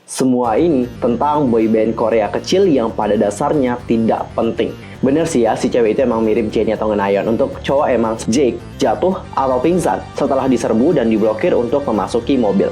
Semua ini tentang boyband Korea kecil yang pada dasarnya tidak penting. Bener sih ya, si cewek itu emang mirip Jennie atau Ngenayeon. Untuk cowok emang Jake jatuh atau pingsan setelah diserbu dan diblokir untuk memasuki mobil.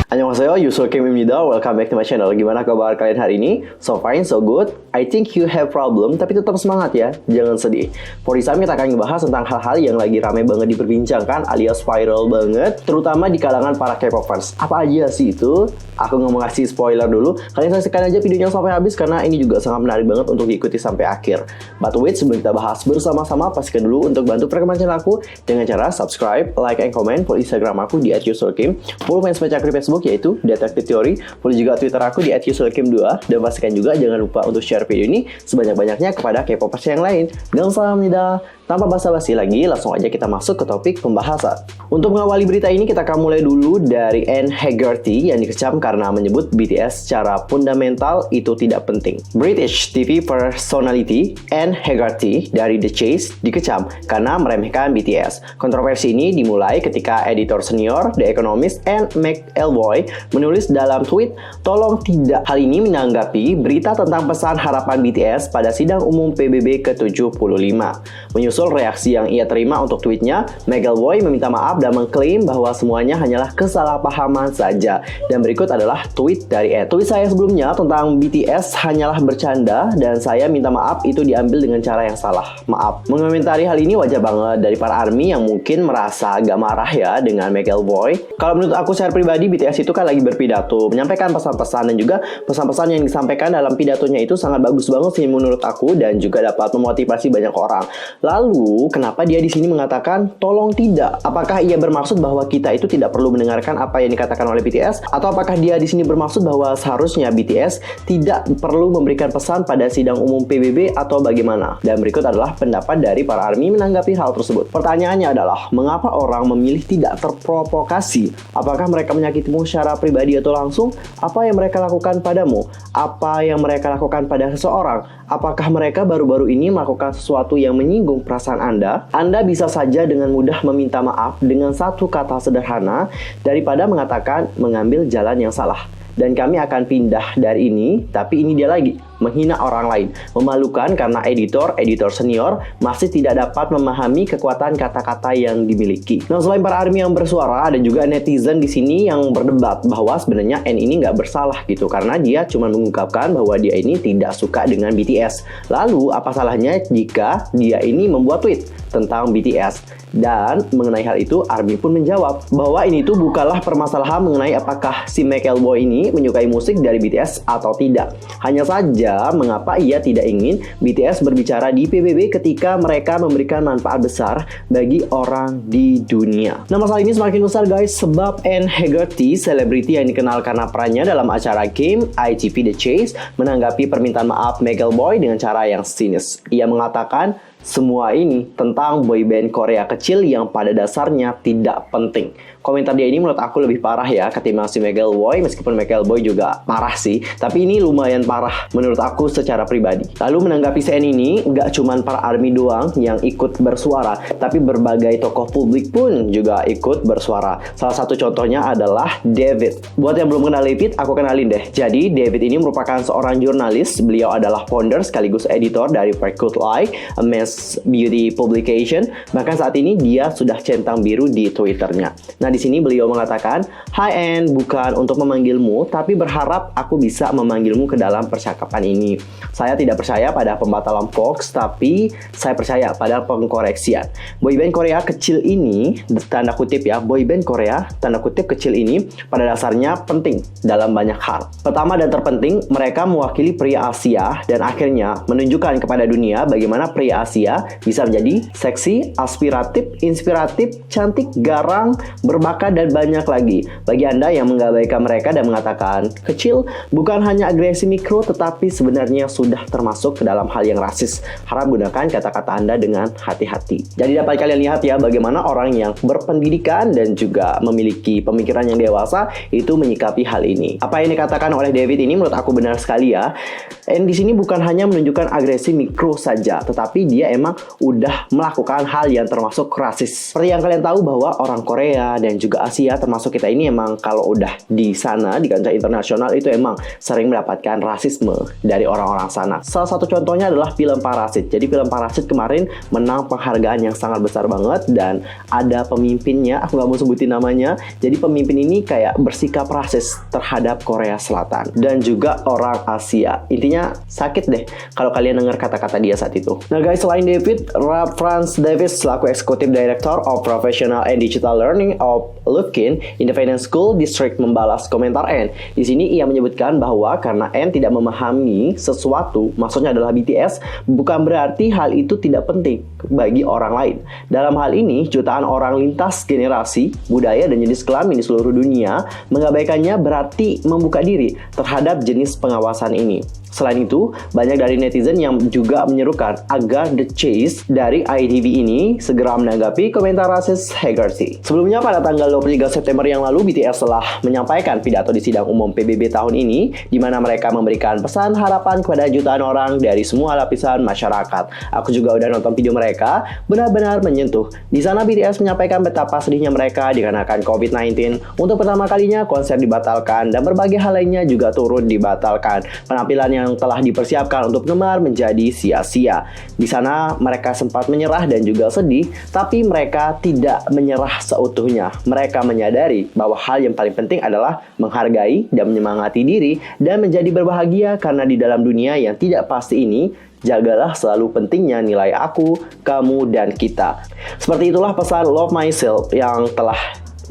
Annyeonghaseyo, Yusul Kimimnida, welcome back to my channel. Gimana kabar kalian hari ini? So fine, so good. I think you have problem, tapi tetap semangat ya, jangan sedih. For this time kita akan ngebahas tentang hal-hal yang lagi rame banget diperbincangkan alias viral banget, terutama di kalangan para K-pop fans. Apa aja sih itu? Aku nggak mau ngasih spoiler dulu, kalian saksikan aja videonya sampai habis karena ini juga sangat menarik banget untuk diikuti sampai akhir. But wait, sebelum kita bahas bersama-sama, pastikan dulu untuk bantu perkembangan channel aku dengan cara subscribe, like, and comment. Follow Instagram aku di @yusulkim, follow fanspage aku di Facebook yaitu Detektif Teori, follow juga Twitter aku di @yusulkim2, dan pastikan juga jangan lupa untuk share video ini sebanyak-banyaknya kepada K-popers yang lain. Gamsahamnida. Tanpa basa-basi lagi, langsung aja kita masuk ke topik pembahasan. Untuk mengawali berita ini, kita akan mulai dulu dari Anne Hegarty yang dikecam karena menyebut BTS secara fundamental itu tidak penting. British TV personality Anne Hegarty dari The Chase dikecam karena meremehkan BTS. Kontroversi ini dimulai ketika editor senior The Economist Anne McElvoy menulis dalam tweet, "Tolong tidak." Hal ini menanggapi berita tentang pesan harapan BTS pada sidang umum PBB ke-75. Menyusul reaksi yang ia terima untuk tweetnya, McElvoy meminta maaf dan mengklaim bahwa semuanya hanyalah kesalahpahaman saja. Dan berikut adalah tweet dari Ed. Tweet saya sebelumnya tentang BTS hanyalah bercanda dan saya minta maaf itu diambil dengan cara yang salah. Maaf. Mengomentari hal ini wajar banget dari para ARMY yang mungkin merasa agak marah ya dengan McElvoy. Kalau menurut aku secara pribadi, BTS itu kan lagi berpidato, menyampaikan pesan-pesan, dan juga pesan-pesan yang disampaikan dalam pidatonya itu sangat bagus banget sih menurut aku dan juga dapat memotivasi banyak orang. Lalu, kenapa dia di sini mengatakan tolong tidak? Apakah ia bermaksud bahwa kita itu tidak perlu mendengarkan apa yang dikatakan oleh BTS? Atau apakah dia di sini bermaksud bahwa seharusnya BTS tidak perlu memberikan pesan pada sidang umum PBB atau bagaimana? Dan berikut adalah pendapat dari para ARMY menanggapi hal tersebut. Pertanyaannya adalah, mengapa orang memilih tidak terprovokasi? Apakah mereka menyakitimu secara pribadi atau langsung? Apa yang mereka lakukan padamu? Apa yang mereka lakukan pada seseorang? Apakah mereka baru-baru ini melakukan sesuatu yang menyinggung perasaan Anda? Anda bisa saja dengan mudah meminta maaf dengan satu kata sederhana daripada mengatakan mengambil jalan yang salah. Dan kami akan pindah dari ini, tapi ini dia lagi, menghina orang lain. Memalukan karena editor senior masih tidak dapat memahami kekuatan kata-kata yang dimiliki. Nah, selain para ARMY yang bersuara, ada juga netizen di sini yang berdebat bahwa sebenarnya N ini nggak bersalah gitu, karena dia cuma mengungkapkan bahwa dia ini tidak suka dengan BTS. Lalu, apa salahnya jika dia ini membuat tweet tentang BTS? Dan mengenai hal itu, ARMY pun menjawab bahwa ini tuh bukanlah permasalahan mengenai apakah si McElvoy ini menyukai musik dari BTS atau tidak. Hanya saja, mengapa ia tidak ingin BTS berbicara di PBB ketika mereka memberikan manfaat besar bagi orang di dunia. Nah, masalah ini semakin besar guys, sebab Anne Hegarty, selebriti yang dikenal karena perannya dalam acara game ITV The Chase, menanggapi permintaan maaf McElvoy dengan cara yang sinis. Ia mengatakan, semua ini tentang boyband Korea kecil yang pada dasarnya tidak penting. Komentar dia ini menurut aku lebih parah ya ketimbang si McElvoy, meskipun McElvoy juga parah sih, tapi ini lumayan parah menurut aku secara pribadi. Lalu menanggapi scene ini, nggak cuman para ARMY doang yang ikut bersuara, tapi berbagai tokoh publik pun juga ikut bersuara. Salah satu contohnya adalah David. Buat yang belum kenal David, aku kenalin deh. Jadi David ini merupakan seorang jurnalis. Beliau adalah founder sekaligus editor dari Freckut Like, a men's beauty publication. Bahkan saat ini dia sudah centang biru di Twitternya. Nah, di sini beliau mengatakan, "Hi Anne, bukan untuk memanggilmu, tapi berharap aku bisa memanggilmu ke dalam percakapan ini. Saya tidak percaya pada pembatalan Fox, tapi saya percaya pada pengkoreksian. Boyband Korea kecil ini, tanda kutip ya, boyband Korea, tanda kutip kecil ini, pada dasarnya penting dalam banyak hal. Pertama dan terpenting, mereka mewakili pria Asia dan akhirnya menunjukkan kepada dunia bagaimana pria Asia bisa menjadi seksi, aspiratif, inspiratif, cantik, garang, berbakat maka dan banyak lagi. Bagi Anda yang mengabaikan mereka dan mengatakan kecil bukan hanya agresi mikro tetapi sebenarnya sudah termasuk ke dalam hal yang rasis, harap gunakan kata-kata Anda dengan hati-hati. Jadi dapat kalian lihat ya bagaimana orang yang berpendidikan dan juga memiliki pemikiran yang dewasa itu menyikapi hal ini. Apa yang dikatakan oleh David ini menurut aku benar sekali ya. Dan di sini bukan hanya menunjukkan agresi mikro saja, tetapi dia emang udah melakukan hal yang termasuk rasis. Seperti yang kalian tahu bahwa orang Korea dan juga Asia termasuk kita ini emang kalau udah di sana di kancah internasional itu emang sering mendapatkan rasisme dari orang-orang sana. Salah satu contohnya adalah film Parasit. Jadi film Parasit kemarin menang penghargaan yang sangat besar banget dan ada pemimpinnya, aku nggak mau sebutin namanya. Jadi pemimpin ini kayak bersikap rasis terhadap Korea Selatan dan juga orang Asia. Intinya sakit deh kalau kalian dengar kata-kata dia saat itu. Nah guys, selain David, Franz Davis selaku Executive Director of Professional and Digital Learning of Lufkin Independent School District membalas komentar N. Di sini ia menyebutkan bahwa karena N tidak memahami sesuatu, maksudnya adalah BTS, bukan berarti hal itu tidak penting bagi orang lain. Dalam hal ini, jutaan orang lintas generasi, budaya, dan jenis kelamin di seluruh dunia mengabaikannya berarti membuka diri terhadap jenis pengawasan ini. Selain itu, banyak dari netizen yang juga menyerukan agar The Chase dari ITV ini segera menanggapi komentar rasis Hegarty. Sebelumnya pada tanggal 23 September yang lalu, BTS telah menyampaikan pidato di sidang umum PBB tahun ini, di mana mereka memberikan pesan harapan kepada jutaan orang dari semua lapisan masyarakat. Aku juga udah nonton video mereka, benar-benar menyentuh. Di sana BTS menyampaikan betapa sedihnya mereka dikarenakan COVID-19. Untuk pertama kalinya konser dibatalkan dan berbagai hal lainnya juga turut dibatalkan. Penampilan yang telah dipersiapkan untuk penggemar menjadi sia-sia. Di sana mereka sempat menyerah dan juga sedih, tapi mereka tidak menyerah seutuhnya. Mereka menyadari bahwa hal yang paling penting adalah menghargai dan menyemangati diri dan menjadi berbahagia karena di dalam dunia yang tidak pasti ini, jagalah selalu pentingnya nilai aku, kamu, dan kita. Seperti itulah pesan Love Myself yang telah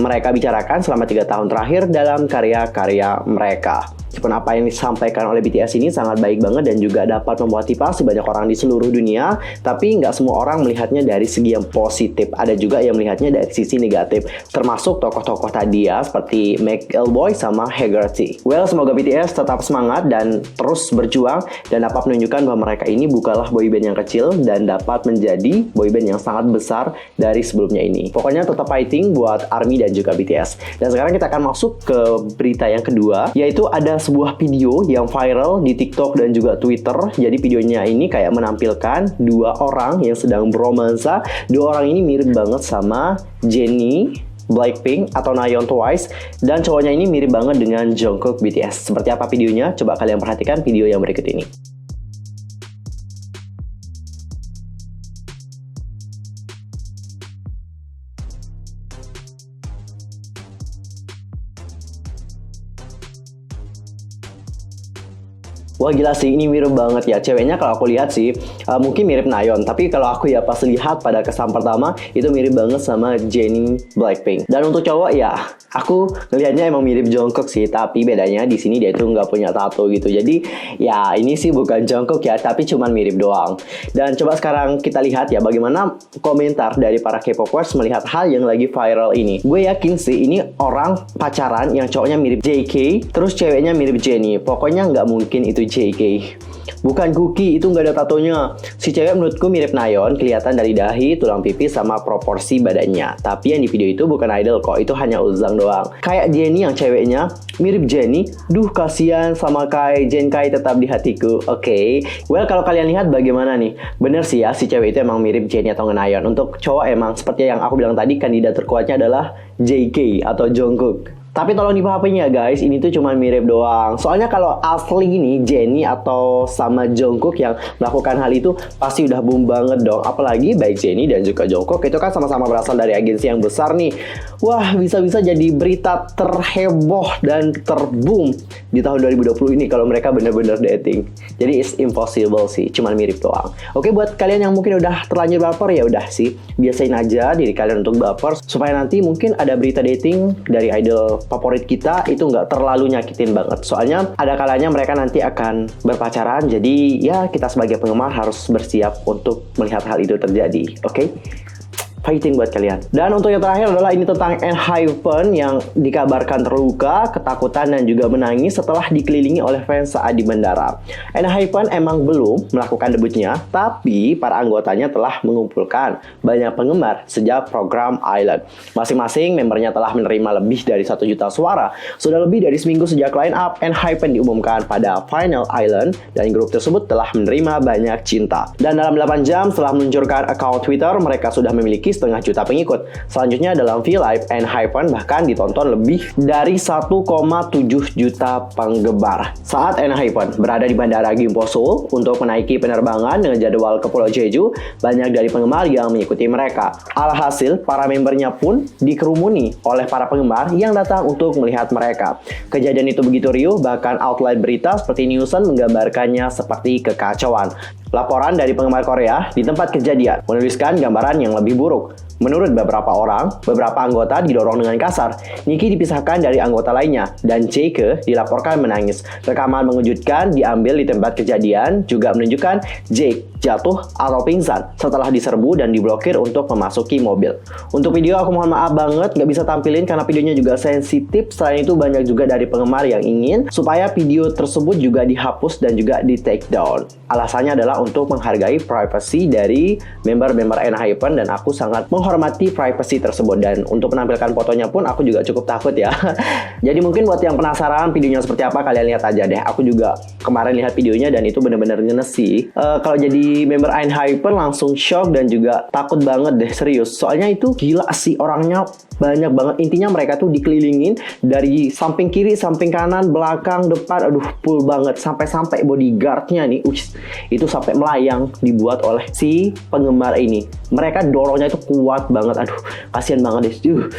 mereka bicarakan selama 3 tahun terakhir dalam karya-karya mereka. Meskipun apa yang disampaikan oleh BTS ini sangat baik banget dan juga dapat memotivasi banyak orang di seluruh dunia, tapi nggak semua orang melihatnya dari segi yang positif. Ada juga yang melihatnya dari sisi negatif, termasuk tokoh-tokoh tadi ya, seperti McElboy sama Hegarty. Well, semoga BTS tetap semangat dan terus berjuang dan dapat menunjukkan bahwa mereka ini bukanlah boyband yang kecil dan dapat menjadi boyband yang sangat besar dari sebelumnya ini. Pokoknya tetap fighting buat ARMY dan juga BTS. Dan sekarang kita akan masuk ke berita yang kedua, yaitu ada sebuah video yang viral di TikTok dan juga Twitter. Jadi videonya ini kayak menampilkan 2 orang yang sedang beromansa. 2 orang ini mirip banget sama Jennie Blackpink atau Nayeon Twice, dan cowoknya ini mirip banget dengan Jungkook BTS. Seperti apa videonya? Coba kalian perhatikan video yang berikut ini. Wah gila sih, ini mirip banget ya. Ceweknya kalau aku lihat sih mungkin mirip Nayeon, tapi kalau aku ya pas lihat pada kesan pertama itu mirip banget sama Jennie Blackpink. Dan untuk cowok ya, aku ngelihatnya emang mirip Jungkook sih, tapi bedanya di sini dia tuh nggak punya tato gitu. Jadi ya ini sih bukan Jungkook ya, tapi cuman mirip doang. Dan coba sekarang kita lihat ya bagaimana komentar dari para K-popers melihat hal yang lagi viral ini. Gue yakin sih ini orang pacaran yang cowoknya mirip JK, terus ceweknya mirip Jennie. Pokoknya nggak mungkin itu JK. Bukan Cookie, itu nggak ada tatonya. Si cewek menurutku mirip Nayeon, kelihatan dari dahi, tulang pipi, sama proporsi badannya. Tapi yang di video itu bukan idol kok, itu hanya Uzang doang. Kayak Jennie yang ceweknya mirip Jennie. Duh kasihan sama Kai, Jen Kai tetap di hatiku. Oke. Well, kalau kalian lihat bagaimana nih? Bener sih ya, si cewek itu emang mirip Jennie atau Nayeon. Untuk cowok emang seperti yang aku bilang tadi, kandidat terkuatnya adalah JK atau Jungkook. Tapi tolong dipahamin ya guys, ini tuh cuma mirip doang. Soalnya kalau asli ini Jennie atau sama Jungkook yang melakukan hal itu pasti udah boom banget dong. Apalagi baik Jennie dan juga Jungkook itu kan sama-sama berasal dari agensi yang besar nih. Wah, bisa-bisa jadi berita terheboh dan terboom di tahun 2020 ini kalau mereka bener-bener dating. Jadi it's impossible sih, cuma mirip doang. Oke, buat kalian yang mungkin udah terlanjur baper ya udah sih, biasain aja diri kalian untuk baper supaya nanti mungkin ada berita dating dari idol favorit kita itu nggak terlalu nyakitin banget. Soalnya ada kalanya mereka nanti akan berpacaran, jadi ya kita sebagai penggemar harus bersiap untuk melihat hal itu terjadi. Oke? fighting buat kalian. Dan untuk yang terakhir adalah ini tentang ENHYPEN yang dikabarkan terluka, ketakutan dan juga menangis setelah dikelilingi oleh fans saat di bandara. ENHYPEN emang belum melakukan debutnya, tapi para anggotanya telah mengumpulkan banyak penggemar sejak program Island. Masing-masing membernya telah menerima lebih dari 1 juta suara. Sudah lebih dari seminggu sejak line up ENHYPEN diumumkan pada Final Island dan grup tersebut telah menerima banyak cinta. Dan dalam 8 jam setelah meluncurkan akun Twitter, mereka sudah memiliki 0,5 juta pengikut. Selanjutnya dalam V-Live, ENHYPEN bahkan ditonton lebih dari 1,7 juta penggemar. Saat ENHYPEN berada di Bandara Gimpo Seoul untuk menaiki penerbangan dengan jadwal ke Pulau Jeju, banyak dari penggemar yang mengikuti mereka. Alhasil, para membernya pun dikerumuni oleh para penggemar yang datang untuk melihat mereka. Kejadian itu begitu riuh, bahkan outlet berita seperti Newson menggambarkannya seperti kekacauan. Laporan dari penggemar Korea di tempat kejadian menuliskan gambaran yang lebih buruk. Menurut beberapa orang, beberapa anggota didorong dengan kasar. Nicky dipisahkan dari anggota lainnya, dan Jae dilaporkan menangis. Rekaman mengejutkan diambil di tempat kejadian juga menunjukkan Jae jatuh atau pingsan setelah diserbu dan diblokir untuk memasuki mobil. Untuk video aku mohon maaf banget gak bisa tampilin karena videonya juga sensitif. Selain itu banyak juga dari penggemar yang ingin supaya video tersebut juga dihapus dan juga di take down. Alasannya adalah untuk menghargai privasi dari member-member ENHYPEN dan aku sangat menghormati privasi tersebut. Dan untuk menampilkan fotonya pun aku juga cukup takut ya. Jadi mungkin buat yang penasaran videonya seperti apa, kalian lihat aja deh. Aku juga kemarin lihat videonya dan itu bener-bener ngenes sih. Kalau jadi member ENHYPEN langsung shock dan juga takut banget deh, serius. Soalnya itu gila sih, orangnya banyak banget. Intinya mereka tuh dikelilingin dari samping kiri, samping kanan, belakang, depan. Aduh, full banget. Sampai-sampai bodyguardnya nih, itu sampai melayang dibuat oleh si penggemar ini. Mereka dorongnya itu kuat banget. Aduh, kasihan banget deh.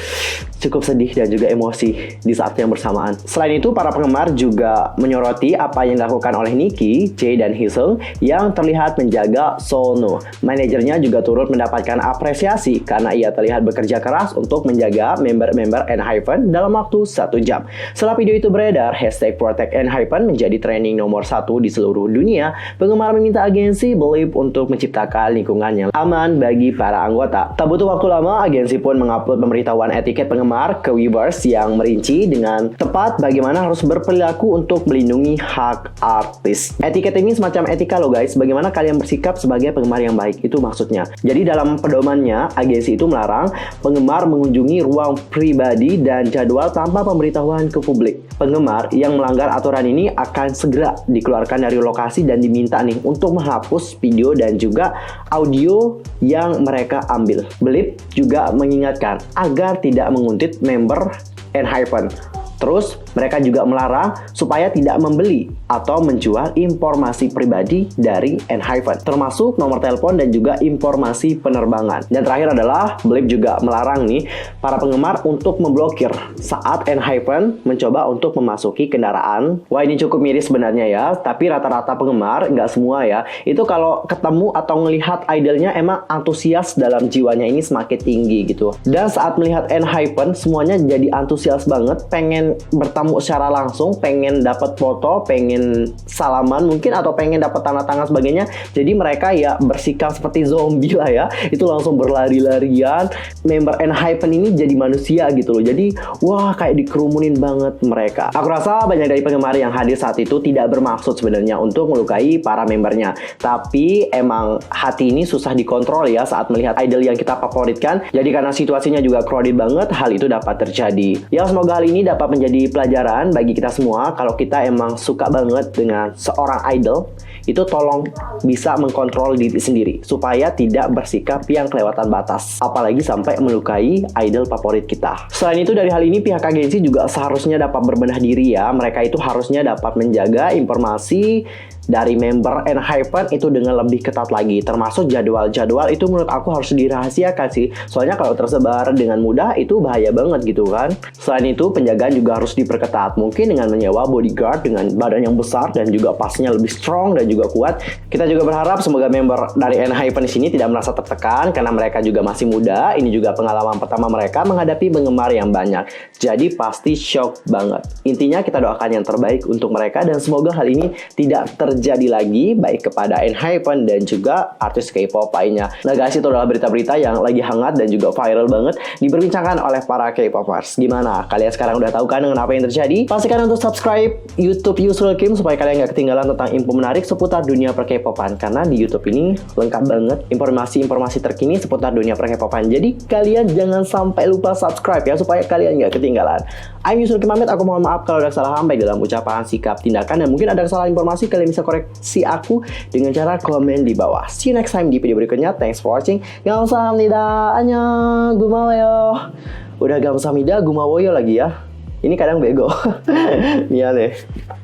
Cukup sedih dan juga emosi di saat yang bersamaan. Selain itu, para penggemar juga menyoroti apa yang dilakukan oleh Nicky, Jae, dan Hisung yang terlihat menjaga Seolno. Manajernya juga turut mendapatkan apresiasi karena ia terlihat bekerja keras untuk menjaga member-member ENHYPEN dalam waktu 1 jam. Setelah video itu beredar, #ProtectENHYPEN menjadi trending nomor 1 di seluruh dunia. Penggemar meminta agensi Believe untuk menciptakan lingkungan yang aman bagi para anggota. Tak butuh waktu lama, agensi pun mengupload pemberitahuan etiket penggemar ke Weverse yang merinci dengan tepat bagaimana harus berperilaku untuk melindungi hak artis. Etiket ini semacam etika loh guys, bagaimana kalian bersikap sebagai penggemar yang baik, itu maksudnya. Jadi dalam pedomannya, agensi itu melarang penggemar mengunjungi ruang pribadi dan jadwal tanpa pemberitahuan ke publik. Penggemar yang melanggar aturan ini akan segera dikeluarkan dari lokasi dan diminta nih untuk menghapus video dan juga audio yang mereka ambil. Believe juga mengingatkan agar tidak menguntit member ENHYPEN. Terus, mereka juga melarang supaya tidak membeli atau menjual informasi pribadi dari ENHYPEN, termasuk nomor telepon dan juga informasi penerbangan. Dan terakhir adalah, Believe juga melarang nih para penggemar untuk memblokir saat ENHYPEN mencoba untuk memasuki kendaraan. Wah, ini cukup miris sebenarnya ya, tapi rata-rata penggemar, nggak semua ya, itu kalau ketemu atau melihat idolnya emang antusias dalam jiwanya ini semakin tinggi gitu. Dan saat melihat ENHYPEN, semuanya jadi antusias banget, pengen bertemu secara langsung, pengen dapat foto, pengen salaman mungkin, atau pengen dapat tanda tangan sebagainya. Jadi mereka ya bersikap seperti zombie lah ya, itu langsung berlari-larian. Member ENHYPEN ini jadi manusia gitu loh. Jadi wah, kayak dikerumunin banget mereka. Aku rasa banyak dari penggemar yang hadir saat itu tidak bermaksud sebenarnya untuk melukai para membernya, tapi emang hati ini susah dikontrol ya saat melihat idol yang kita favoritkan. Jadi karena situasinya juga crowded banget, hal itu dapat terjadi. Ya, semoga hal ini dapat menjadi pelajaran bagi kita semua. Kalau kita emang suka banget dengan seorang idol, itu tolong bisa mengkontrol diri sendiri supaya tidak bersikap yang kelewatan batas, apalagi sampai melukai idol favorit kita. Selain itu, dari hal ini pihak agensi juga seharusnya dapat berbenah diri ya. Mereka itu harusnya dapat menjaga informasi dari member ENHYPEN itu dengan lebih ketat lagi, termasuk jadwal-jadwal itu menurut aku harus dirahasiakan sih. Soalnya kalau tersebar dengan mudah itu bahaya banget gitu kan. Selain itu, penjagaan juga harus diperketat, mungkin dengan menyewa bodyguard dengan badan yang besar dan juga pasnya lebih strong dan juga kuat. Kita juga berharap semoga member dari ENHYPEN di sini tidak merasa tertekan karena mereka juga masih muda. Ini juga pengalaman pertama mereka menghadapi penggemar yang banyak. Jadi pasti shock banget. Intinya kita doakan yang terbaik untuk mereka dan semoga hal ini tidak terjadi terjadi lagi baik kepada ENHYPEN dan juga artis K-pop lainnya. Nah guys, itu adalah berita-berita yang lagi hangat dan juga viral banget diperbincangkan oleh para K-popers. Gimana? Kalian sekarang udah tahu kan dengan apa yang terjadi? Pastikan untuk subscribe YouTube Yusril Kim supaya kalian nggak ketinggalan tentang info menarik seputar dunia per-K-popan. Karena di YouTube ini lengkap banget informasi-informasi terkini seputar dunia per-K-popan. Jadi kalian jangan sampai lupa subscribe ya supaya kalian nggak ketinggalan. I'm Yusril Kim pamit. Aku mohon maaf kalau ada salah baik dalam ucapan, sikap, tindakan, dan mungkin ada kesalahan informasi. Kalian bisa koreksi aku dengan cara komen di bawah. See you next time di video berikutnya. Thanks for watching. 감사합니다. 안녕. 고마워요. Udah 감사합니다, gumawoyo lagi ya. Ini kadang bego. Miane.